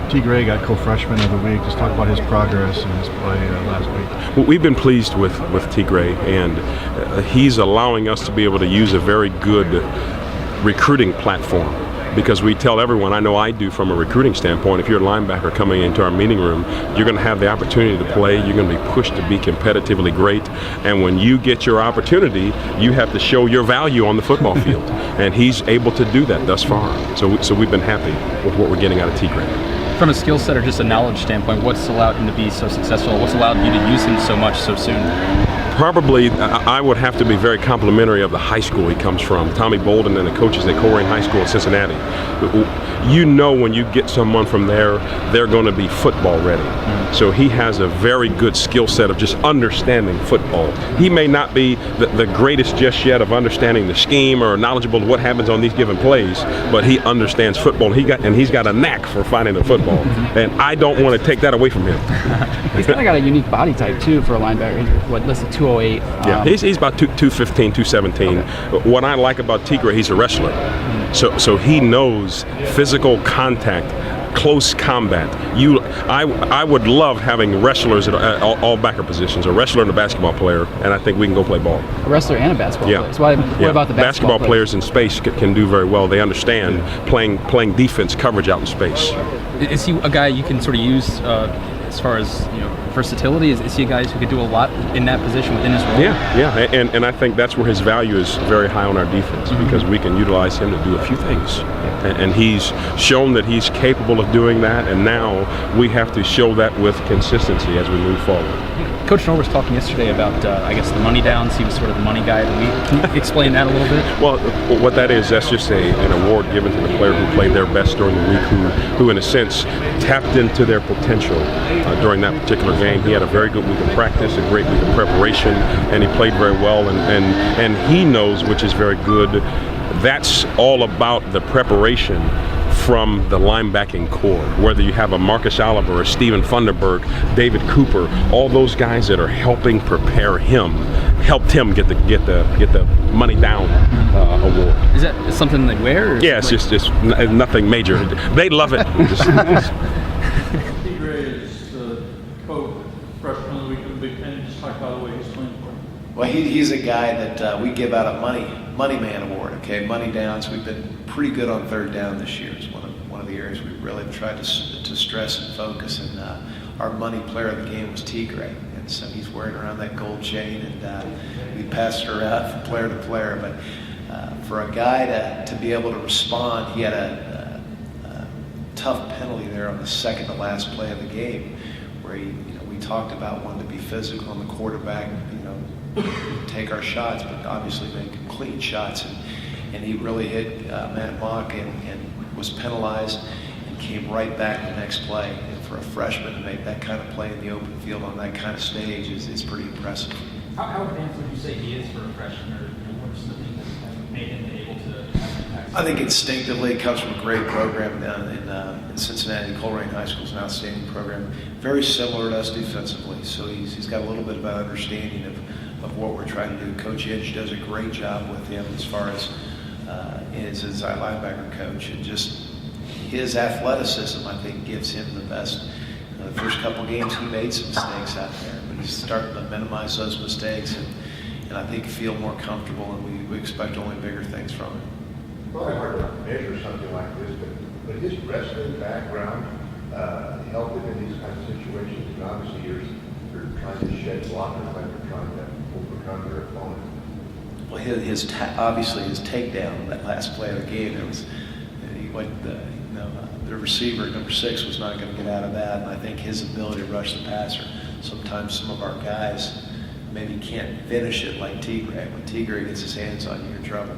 Tegray got Co-Freshman of the Week. Just talk about his progress and his play last week. Well, we've been pleased with Tegray, and he's allowing us to be able to use a very good recruiting platform. Because we tell everyone, I know I do from a recruiting standpoint, if you're a linebacker coming into our meeting room, you're going to have the opportunity to play, you're going to be pushed to be competitively great, and when you get your opportunity, you have to show your value on the football field. And he's able to do that thus far. So we've been happy with what we're getting out of Tegray. From a skill set or just a knowledge standpoint, what's allowed him to be so successful? What's allowed you to use him so much so soon? Probably, I would have to be very complimentary of the high school he comes from. Tommy Bolden and the coaches at Colerain High School in Cincinnati. You know when you get someone from there, they're going to be football ready. So he has a very good skill set of just understanding football. He may not be the greatest just yet of understanding the scheme or knowledgeable of what happens on these given plays, but he understands football. He's got a knack for finding the football, and I don't want to take that away from him. He's kind of got a unique body type too for a linebacker. He's listed 208. Yeah, he's about 215, 217. Okay. What I like about Tegray, he's a wrestler. So he knows physical contact, close combat. I would love having wrestlers at all backer positions, a wrestler and a basketball player, and I think we can go play ball. A wrestler and a basketball player. So what about the basketball players in space can do very well. They understand playing defense coverage out in space. Is he a guy you can sort of use as far as versatility? Is he a guy who could do a lot in that position within his role? Yeah, and I think that's where his value is very high on our defense, because we can utilize him to do a few things. And he's shown that he's capable of doing that, and now we have to show that with consistency as we move forward. Coach Knorr was talking yesterday about, I guess, the money downs. He was sort of the money guy of the week. Can you explain that a little bit? Well, what that is, that's just an award given to the player who played their best during the week, who in a sense tapped into their potential during that particular game. He had a very good week of practice, a great week of preparation, and he played very well. And he knows, which is very good, that's all about the preparation from the linebacking core, whether you have a Marcus Oliver, a Stephen Funderburg, David Cooper, all those guys that are helping prepare him, helped him get the money down award. Is that something they wear? Or yeah, it's just nothing major. They love it. Tegray is the Co-Freshman of the Week in the Big Ten. Just talk about the way he's playing for him. Well, he's a guy that we give out a money man award. Okay, money downs. We've been pretty good on third down this year. It's one of the areas we really tried to stress and focus. And our money player of the game was Tegray, and so he's wearing around that gold chain, and we passed her out from player to player. But for a guy to be able to respond, he had a tough penalty there on the second to last play of the game, where we talked about wanting to be physical on the quarterback, take our shots, but obviously make clean shots. And he really hit Matt Mock and was penalized and came right back the next play. And for a freshman to make that kind of play in the open field on that kind of stage is pretty impressive. How advanced would you say he is for a freshman, or what are some things that have made him able to have an impact? I think instinctively it comes from a great program down in Cincinnati. Colerain High School is an outstanding program, very similar to us defensively. So he's got a little bit of an understanding of what we're trying to do. Coach Inge does a great job with him as far as his linebacker coach, and just his athleticism, I think, gives him the best. The first couple games he made some mistakes out there, but he's starting to minimize those mistakes, and I think feel more comfortable, and we expect only bigger things from him. Probably hard to measure something like this, but his wrestling background helped him in these kinds of situations. And obviously, you're trying to shed blockers like you're trying to overcome your opponent. Well, obviously his takedown, that last play of the game, it was the receiver, number 6, was not going to get out of that, and I think his ability to rush the passer. Sometimes some of our guys maybe can't finish it like Tegray. When Tegray gets his hands on you, you're in trouble.